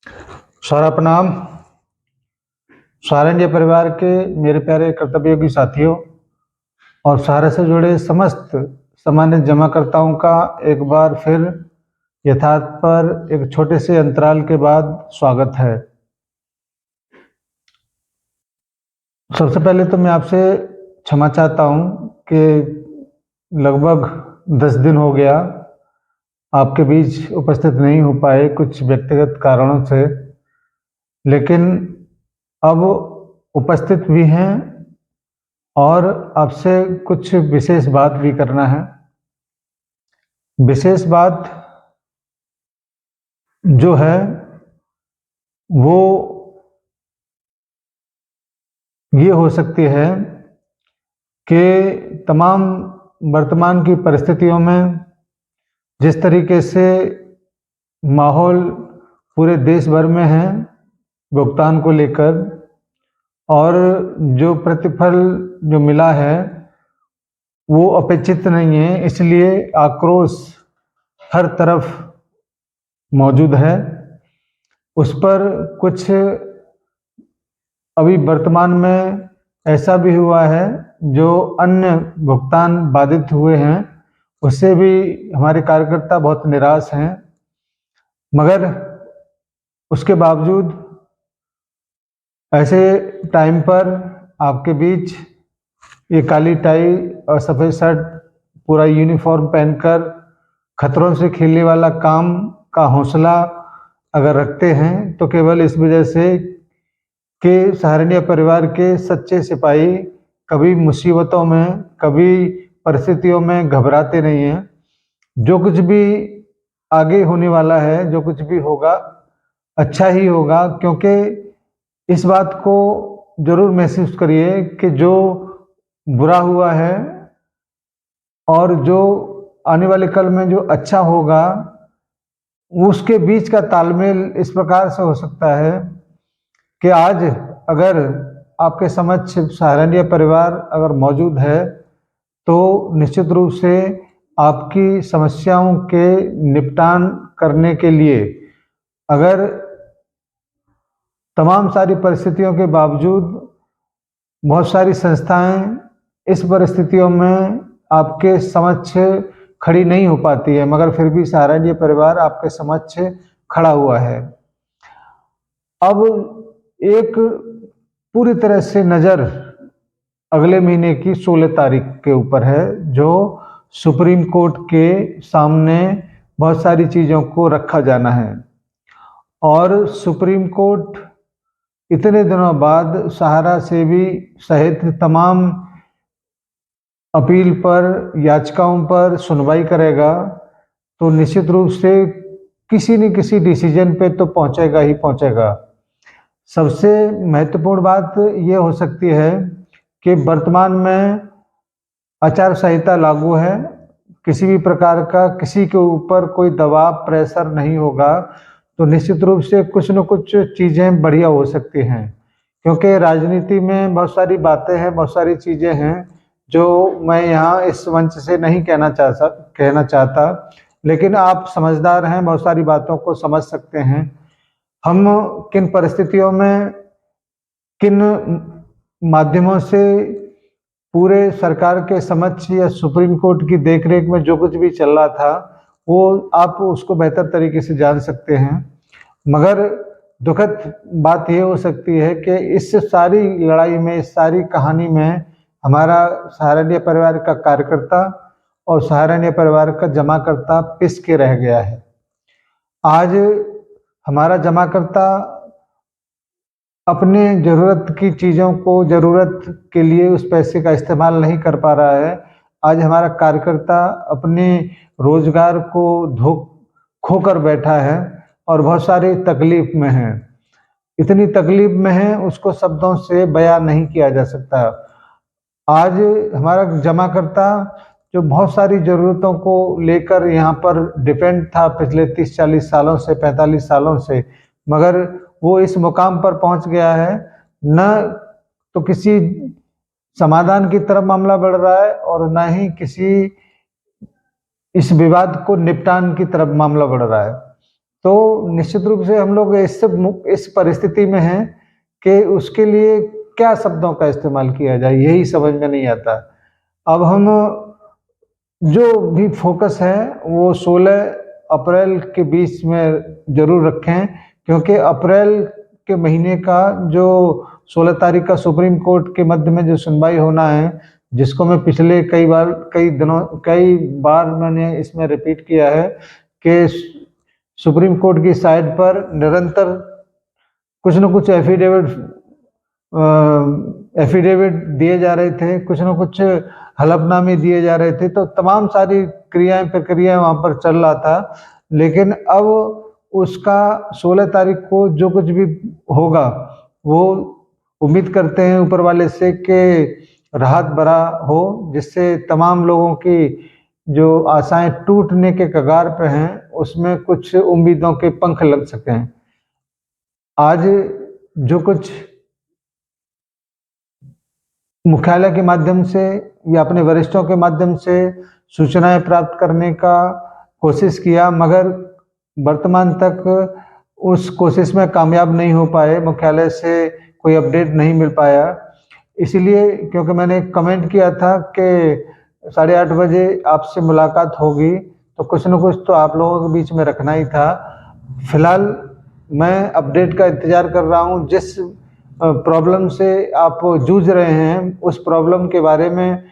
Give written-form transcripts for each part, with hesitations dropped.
सारा प्रणाम। सारंग परिवार के मेरे प्यारे कर्तव्योगी साथियों और सहारा से जुड़े समस्त सम्मानित जमाकर्ताओं का एक बार फिर यथार्थ पर एक छोटे से अंतराल के बाद स्वागत है। सबसे पहले तो मैं आपसे क्षमा चाहता हूं कि लगभग 10 दिन हो गया आपके बीच उपस्थित नहीं हो पाए कुछ व्यक्तिगत कारणों से, लेकिन अब उपस्थित भी हैं और आपसे कुछ विशेष बात भी करना है। विशेष बात जो है वो ये हो सकती है कि तमाम वर्तमान की परिस्थितियों में जिस तरीके से माहौल पूरे देश भर में है भुगतान को लेकर, और जो प्रतिफल जो मिला है वो अपेक्षित नहीं है, इसलिए आक्रोश हर तरफ मौजूद है। उस पर कुछ अभी वर्तमान में ऐसा भी हुआ है जो अन्य भुगतान बाधित हुए हैं, उससे भी हमारे कार्यकर्ता बहुत निराश हैं। मगर उसके बावजूद ऐसे टाइम पर आपके बीच ये काली टाई और सफ़ेद शर्ट पूरा यूनिफॉर्म पहनकर खतरों से खेलने वाला काम का हौसला अगर रखते हैं तो केवल इस वजह से कि सहारनीय परिवार के सच्चे सिपाही कभी मुसीबतों में, कभी परिस्थितियों में घबराते नहीं हैं। जो कुछ भी आगे होने वाला है, जो कुछ भी होगा अच्छा ही होगा, क्योंकि इस बात को जरूर महसूस करिए कि जो बुरा हुआ है और जो आने वाले कल में जो अच्छा होगा उसके बीच का तालमेल इस प्रकार से हो सकता है कि आज अगर आपके समक्ष सहारनीय परिवार अगर मौजूद है तो निश्चित रूप से आपकी समस्याओं के निपटान करने के लिए, अगर तमाम सारी परिस्थितियों के बावजूद बहुत सारी संस्थाएं इस परिस्थितियों में आपके समक्ष खड़ी नहीं हो पाती है, मगर फिर भी सहारनीय परिवार आपके समक्ष खड़ा हुआ है। अब एक पूरी तरह से नज़र अगले महीने की 16 तारीख के ऊपर है, जो सुप्रीम कोर्ट के सामने बहुत सारी चीज़ों को रखा जाना है। और सुप्रीम कोर्ट इतने दिनों बाद सहारा से भी सहित तमाम अपील पर, याचिकाओं पर सुनवाई करेगा, तो निश्चित रूप से किसी न किसी डिसीजन पे तो पहुंचेगा ही पहुंचेगा। सबसे महत्वपूर्ण बात ये हो सकती है कि वर्तमान में आचार संहिता लागू है, किसी भी प्रकार का किसी के ऊपर कोई दबाव प्रेशर नहीं होगा, तो निश्चित रूप से कुछ न कुछ चीज़ें बढ़िया हो सकती हैं। क्योंकि राजनीति में बहुत सारी बातें हैं, बहुत सारी चीज़ें हैं जो मैं यहाँ इस मंच से नहीं कहना चाहता, लेकिन आप समझदार हैं, बहुत सारी बातों को समझ सकते हैं। हम किन परिस्थितियों में, किन माध्यमों से पूरे सरकार के समक्ष या सुप्रीम कोर्ट की देखरेख में जो कुछ भी चल रहा था वो आप उसको बेहतर तरीके से जान सकते हैं। मगर दुखद बात ये हो सकती है कि इस सारी लड़ाई में, इस सारी कहानी में हमारा सहारनीय परिवार का कार्यकर्ता और सहारनीय परिवार का जमाकर्ता पिस के रह गया है। आज हमारा जमाकर्ता अपने ज़रूरत की चीज़ों को ज़रूरत के लिए उस पैसे का इस्तेमाल नहीं कर पा रहा है। आज हमारा कार्यकर्ता अपने रोजगार को खोकर बैठा है और बहुत सारी तकलीफ में है। इतनी तकलीफ में है उसको शब्दों से बयान नहीं किया जा सकता। आज हमारा जमाकर्ता जो बहुत सारी ज़रूरतों को लेकर यहाँ पर डिपेंड था पिछले 30-40 सालों से, 45 सालों से, मगर वो इस मुकाम पर पहुंच गया है, न तो किसी समाधान की तरफ मामला बढ़ रहा है और न ही किसी इस विवाद को निपटान की तरफ मामला बढ़ रहा है। तो निश्चित रूप से हम लोग इस परिस्थिति में हैं कि उसके लिए क्या शब्दों का इस्तेमाल किया जाए, यही समझ में नहीं आता। अब हम जो भी फोकस है वो 16 अप्रैल के बीच में जरूर रखें, क्योंकि अप्रैल के महीने का जो 16 तारीख का सुप्रीम कोर्ट के मध्य में जो सुनवाई होना है, जिसको मैं पिछले कई बार मैंने इसमें रिपीट किया है कि सुप्रीम कोर्ट की साइट पर निरंतर कुछ न कुछ एफिडेविट दिए जा रहे थे, कुछ न कुछ हलफनामे दिए जा रहे थे, तो तमाम सारी प्रक्रियाएं वहाँ पर चल रहा था। लेकिन अब उसका 16 तारीख को जो कुछ भी होगा वो उम्मीद करते हैं ऊपर वाले से कि राहत भरा हो, जिससे तमाम लोगों की जो आशाएं टूटने के कगार पे हैं उसमें कुछ उम्मीदों के पंख लग सकें। आज जो कुछ मुख्यालय के माध्यम से या अपने वरिष्ठों के माध्यम से सूचनाएं प्राप्त करने का कोशिश किया, मगर वर्तमान तक उस कोशिश में कामयाब नहीं हो पाए, मुख्यालय से कोई अपडेट नहीं मिल पाया। इसलिए क्योंकि मैंने कमेंट किया था कि 8:30 बजे आपसे मुलाकात होगी, तो कुछ न कुछ तो आप लोगों के बीच में रखना ही था। फिलहाल मैं अपडेट का इंतज़ार कर रहा हूँ। जिस प्रॉब्लम से आप जूझ रहे हैं उस प्रॉब्लम के बारे में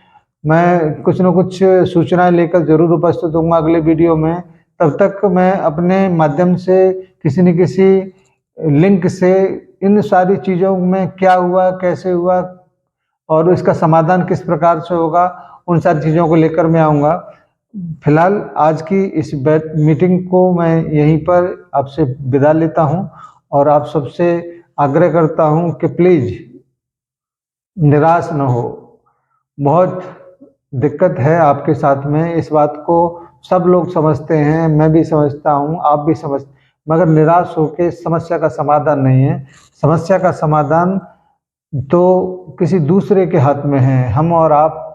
मैं कुछ न कुछ सूचनाएं लेकर ज़रूर उपस्थित होऊंगा अगले वीडियो में। तब तक मैं अपने माध्यम से किसी न किसी लिंक से इन सारी चीज़ों में क्या हुआ, कैसे हुआ और इसका समाधान किस प्रकार से होगा, उन सारी चीज़ों को लेकर मैं आऊँगा। फिलहाल आज की इस मीटिंग को मैं यहीं पर आपसे विदा लेता हूं और आप सबसे आग्रह करता हूं कि प्लीज़ निराश न हो। बहुत दिक्कत है आपके साथ में, इस बात को सब लोग समझते हैं, मैं भी समझता हूं, आप भी मगर निराश होकर समस्या का समाधान नहीं है। समस्या का समाधान तो किसी दूसरे के हाथ में है। हम और आप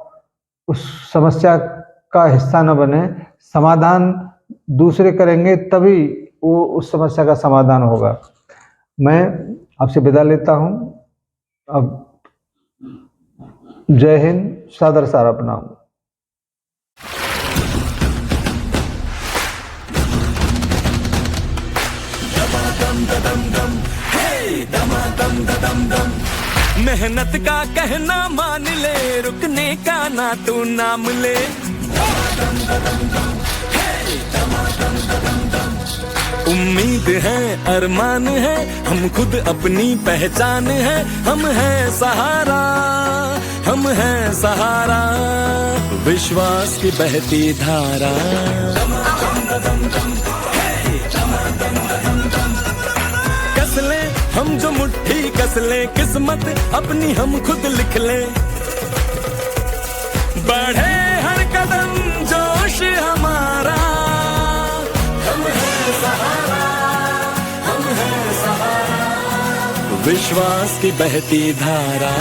उस समस्या का हिस्सा न बने। समाधान दूसरे करेंगे तभी वो उस समस्या का समाधान होगा। मैं आपसे विदा लेता हूं। अब जय हिंद, सादर सारा प्रणाम। मेहनत का कहना मान ले, रुकने का ना तू नाम ले। उम्मीद है, अरमान है, हम खुद अपनी पहचान है। हम हैं सहारा, हम हैं सहारा, विश्वास की बहती धारा। कस ले हम जो मुट्ठी कस ले, किस्मत अपनी हम खुद लिख ले। बढ़े हर कदम जोश हमारा, हम हैं सहारा, हम हैं सहारा, विश्वास की बहती धारा।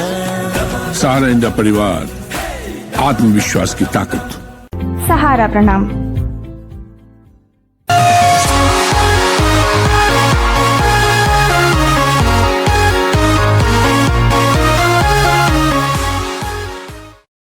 सहारा इंडिया परिवार, आत्मविश्वास की ताकत। सहारा प्रणाम।